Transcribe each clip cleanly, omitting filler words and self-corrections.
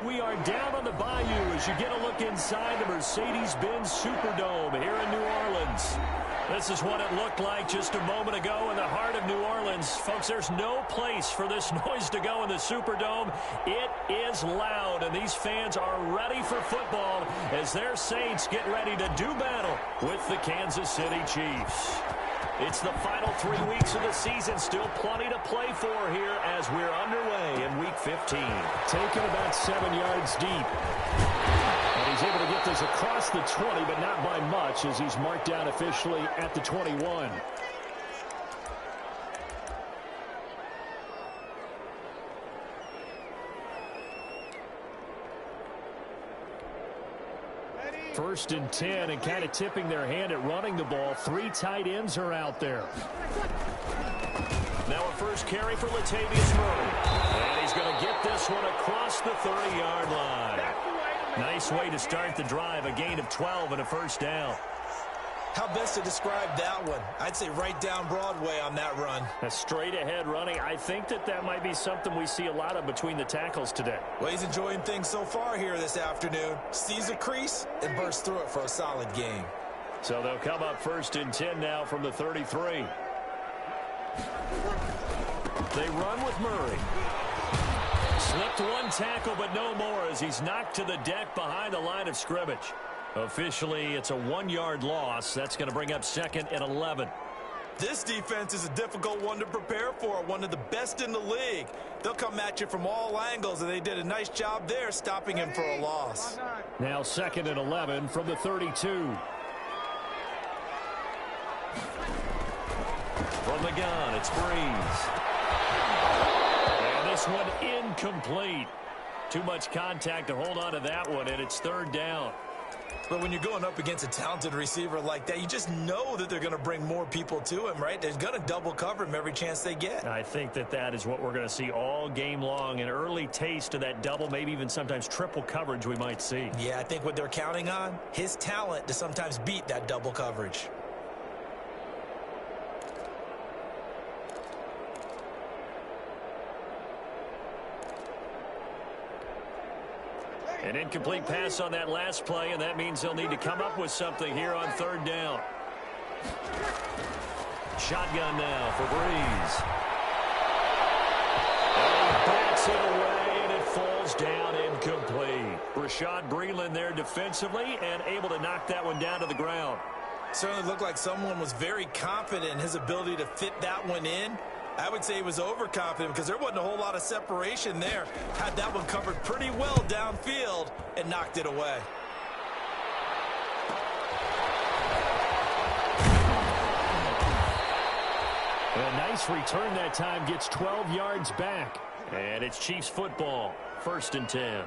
We are down on the Bayou as you get a look inside the Mercedes-Benz Superdome here in New Orleans. This is what it looked like just a moment ago in the heart of New Orleans. Folks, there's no place for this noise to go in the Superdome. It is loud, and these fans are ready for football as their Saints get ready to do battle with the Kansas City Chiefs. It's the final 3 weeks of the season. Still plenty to play for here as we're underway in Week 15. Taken about 7 yards deep. And he's able to get this across the 20, but not by much as he's marked down officially at the 21. First and 10, and kind of tipping their hand at running the ball. 3 tight ends are out there. Now a first carry for Latavius Murray. And he's going to get this one across the 30-yard line. Nice way to start the drive. A gain of 12 and a first down. How best to describe that one? I'd say right down Broadway on that run. A straight-ahead running. I think that might be something we see a lot of between the tackles today. Well, he's enjoying things so far here this afternoon. Sees a crease and bursts through it for a solid gain. So they'll come up first and 10 now from the 33. They run with Murray. Slipped one tackle, but no more as he's knocked to the deck behind the line of scrimmage. Officially, it's a 1-yard loss. That's going to bring up second and 11. This defense is a difficult one to prepare for, one of the best in the league. They'll come at you from all angles, and they did a nice job there stopping him for a loss. Now second and 11 from the 32. From the gun, it's Breeze. And this one incomplete. Too much contact to hold on to that one, and it's third down. But when you're going up against a talented receiver like that, you just know that they're going to bring more people to him, right? They're going to double cover him every chance they get. I think that is what we're going to see all game long. An early taste of that double, maybe even sometimes triple coverage we might see. Yeah, I think what they're counting on, his talent to sometimes beat that double coverage. An incomplete pass on that last play, and that means they'll need to come up with something here on third down. Shotgun now for Breeze. And he backs it away, and it falls down incomplete. Rashad Breeland there defensively and able to knock that one down to the ground. Certainly looked like someone was very confident in his ability to fit that one in. I would say he was overconfident because there wasn't a whole lot of separation there. Had that one covered pretty well downfield and knocked it away. A nice return that time, gets 12 yards back. And it's Chiefs football, first and 10.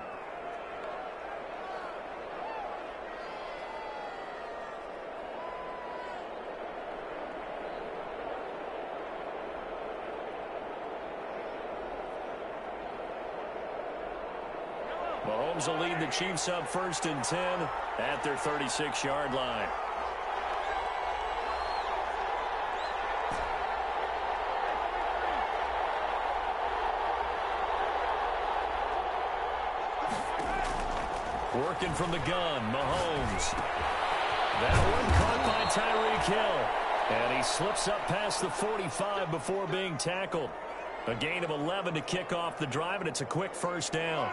Mahomes will lead the Chiefs up first and 10 at their 36-yard line. Working from the gun, Mahomes. That one caught by Tyreek Hill. And he slips up past the 45 before being tackled. A gain of 11 to kick off the drive, and it's a quick first down.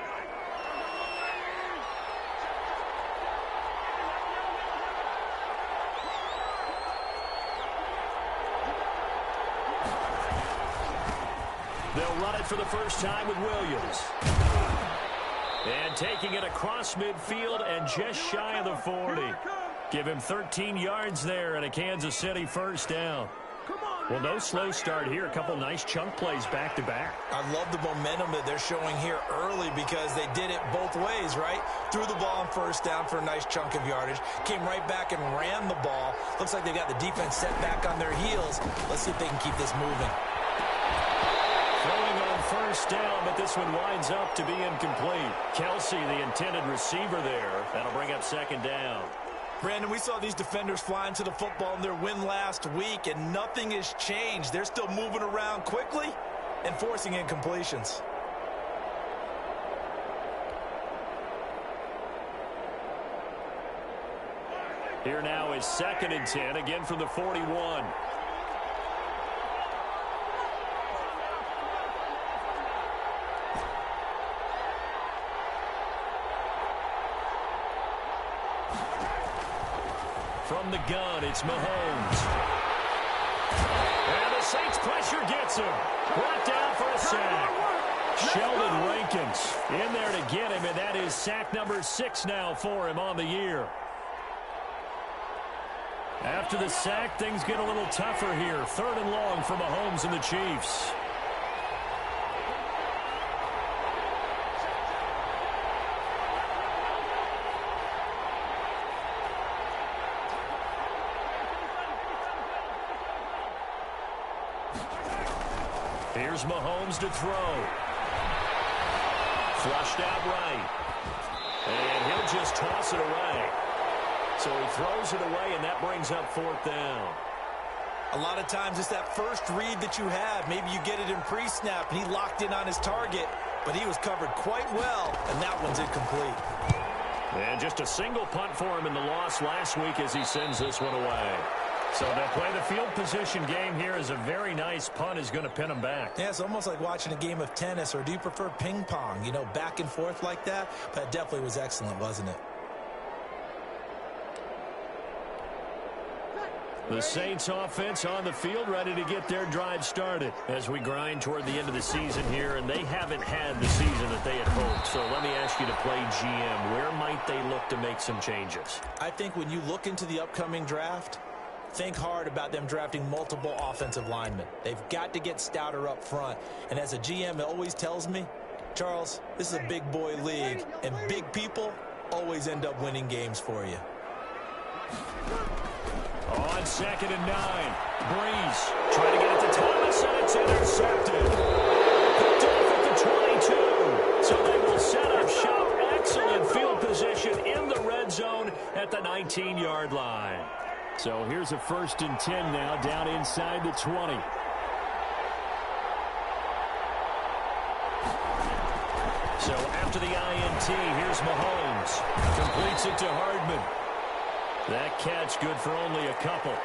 They'll run it for the first time with Williams. And taking it across midfield and just shy of the 40. Give him 13 yards there and a Kansas City first down. Well, no slow start here. A couple nice chunk plays back-to-back. I love the momentum that they're showing here early because they did it both ways, right? Threw the ball on first down for a nice chunk of yardage. Came right back and ran the ball. Looks like they got the defense set back on their heels. Let's see if they can keep this moving. Throwing on first down, but this one winds up to be incomplete. Kelsey, the intended receiver there. That'll bring up second down. Brandon, we saw these defenders flying to the football in their win last week, and nothing has changed. They're still moving around quickly and forcing incompletions. Here now is 2nd and 10, again from the 41. From the gun, it's Mahomes. And the Saints pressure gets him. Brought down for a sack. Sheldon Rankins in there to get him, and that is sack number 6 now for him on the year. After the sack, things get a little tougher here. 3rd and long for Mahomes and the Chiefs. Here's Mahomes to throw. Flushed out right. And he'll just toss it away. So he throws it away, and that brings up 4th down. A lot of times it's that first read that you have. Maybe you get it in pre-snap, and he locked in on his target, but he was covered quite well, and that one's incomplete. And just a single punt for him in the loss last week as he sends this one away. So they'll play the field position game here as a very nice punt is going to pin them back. Yeah, it's almost like watching a game of tennis, or do you prefer ping pong? You know, back and forth like that? But it definitely was excellent, wasn't it? The Saints offense on the field ready to get their drive started as we grind toward the end of the season here, and they haven't had the season that they had hoped. So let me ask you to play GM. Where might they look to make some changes? I think when you look into the upcoming draft, think hard about them drafting multiple offensive linemen. They've got to get stouter up front. And as a GM, it always tells me, Charles, this is a big boy league, and big people always end up winning games for you. On 2nd and 9, Breeze trying to get it to Thomas, and it's intercepted. Picked off at the 22. So they will set up shop. Excellent field position in the red zone at the 19-yard line. So here's a 1st and 10 now, down inside the 20. So after the INT, here's Mahomes. Completes it to Hardman. That catch good for only a couple.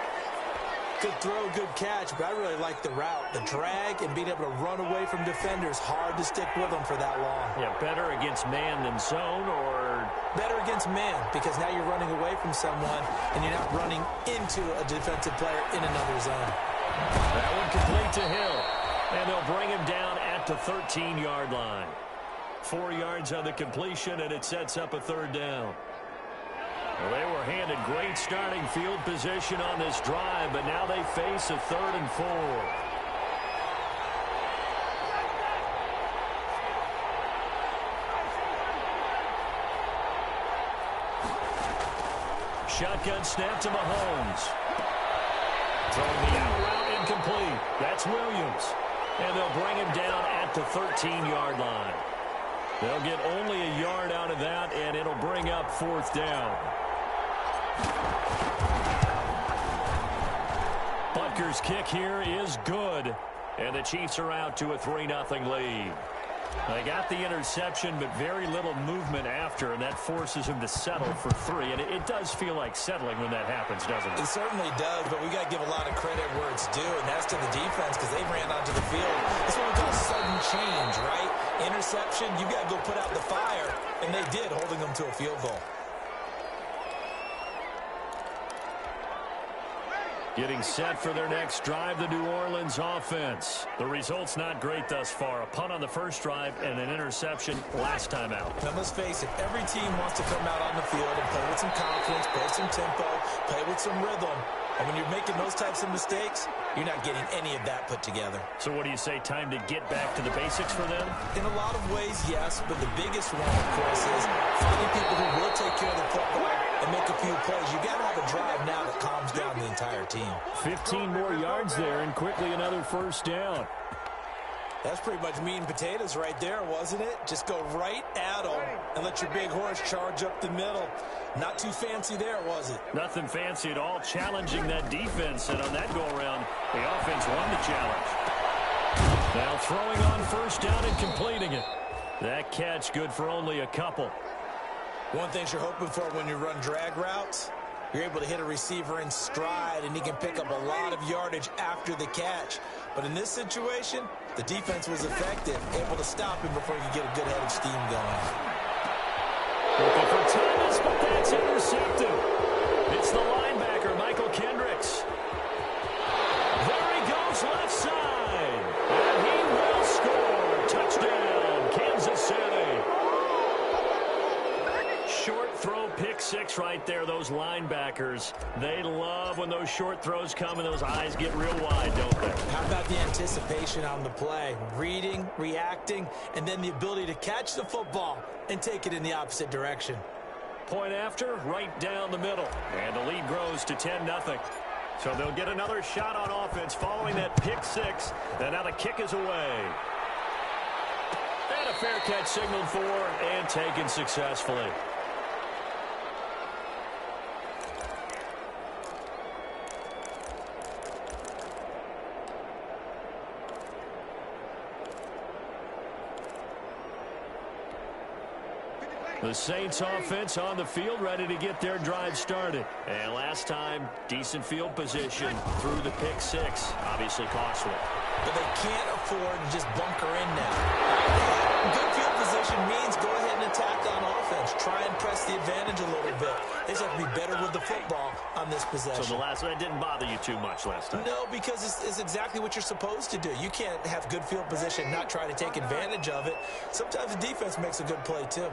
Good throw, good catch, but I really like the route. The drag and being able to run away from defenders. Hard to stick with them for that long. Yeah, better against man than zone, or? Better against man, because now you're running away from someone and you're not running into a defensive player in another zone. That one complete to Hill. And they'll bring him down at the 13-yard line. 4 yards on the completion, and it sets up a 3rd down. Well, they were handed great starting field position on this drive, but now they face a 3rd and 4. Shotgun snap to Mahomes. Throwing the out route incomplete. That's Williams. And they'll bring him down at the 13-yard line. They'll get only a yard out of that, and it'll bring up 4th down. Butker's kick here is good, and the Chiefs are out to a 3-0 lead. They got the interception, but very little movement after, and that forces him to settle for 3. And it does feel like settling when that happens, doesn't it? It certainly does, but we got to give a lot of credit where it's due, and that's to the defense, because they ran onto the field. That's what we call sudden change, right? Interception, you got to go put out the fire, and they did, holding them to a field goal. Getting set for their next drive, the New Orleans offense. The result's not great thus far. A punt on the first drive and an interception last time out. Now, let's face it, every team wants to come out on the field and play with some confidence, play with some tempo, play with some rhythm. And when you're making those types of mistakes, you're not getting any of that put together. So what do you say, time to get back to the basics for them? In a lot of ways, yes, but the biggest one, of course, is finding people who will take care of the football and make a few plays. You got to have a drive now that calms down the entire team. 15 more yards there, and quickly another 1st down. That's pretty much meat and potatoes right there, wasn't it? Just go right at them and let your big horse charge up the middle. Not too fancy there, was it? Nothing fancy at all, challenging that defense, and on that go-around, the offense won the challenge. Now throwing on 1st down and completing it. That catch good for only a couple. One thing you're hoping for when you run drag routes, You're able to hit a receiver in stride, and he can pick up a lot of yardage after the catch. But in this situation, the defense was effective, able to stop him before he could get a good head of steam going. Looking for Thomas, but that's intercepted. It's the linebacker, Michael Kendricks. There he goes left side. And he will score. Touchdown, Kansas City. Short throw, pick six right there. Those linebackers, they love when those short throws come and those eyes get real wide, don't they? How about the anticipation on the play? Reading, reacting, and then the ability to catch the football and take it in the opposite direction. Point after, right down the middle. And the lead grows to 10-0. So they'll get another shot on offense following that pick six. And now the kick is away. And a fair catch signaled for and taken successfully. The Saints offense on the field, ready to get their drive started. And last time, decent field position through the pick six. Obviously costly. But they can't afford to just bunker in now. Good field position means go ahead and attack on offense. Try and press the advantage a little bit. They just have to be better with the football on this possession. So the last one didn't bother you too much last time? No, because it's exactly what you're supposed to do. You can't have good field position, not try to take advantage of it. Sometimes the defense makes a good play, too.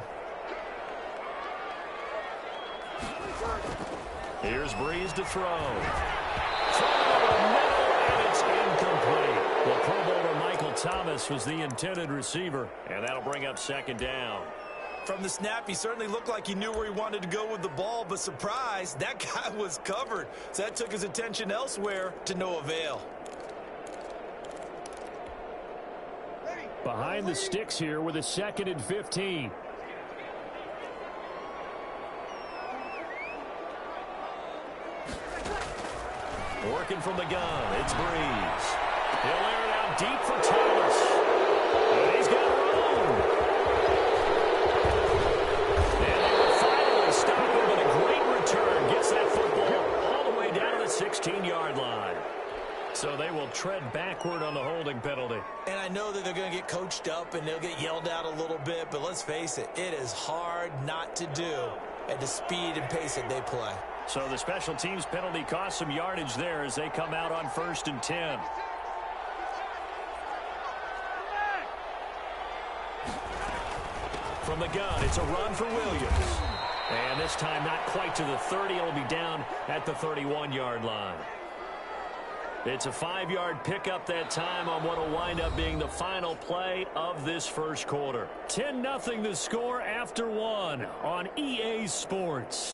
Here's Breeze to throw. Throw over the middle, and it's incomplete. Well, Pro Bowler Michael Thomas was the intended receiver, and that'll bring up second down. From the snap, he certainly looked like he knew where he wanted to go with the ball, but surprise, that guy was covered. So that took his attention elsewhere to no avail. Behind the sticks here with a 2nd and 15. Working from the gun, it's Breeze. He'll air it out deep for Thomas. And he's got room. And they will finally stop him, but a great return. Gets that football all the way down to the 16-yard line. So they will tread backward on the holding penalty. And I know that they're going to get coached up and they'll get yelled at a little bit, but let's face it, it is hard not to do at the speed and pace that they play. So the special teams penalty cost some yardage there as they come out on 1st and 10. From the gun, it's a run for Williams. And this time not quite to the 30. It'll be down at the 31-yard line. It's a 5-yard pickup that time on what will wind up being the final play of this first quarter. 10-0 the score after one on EA Sports.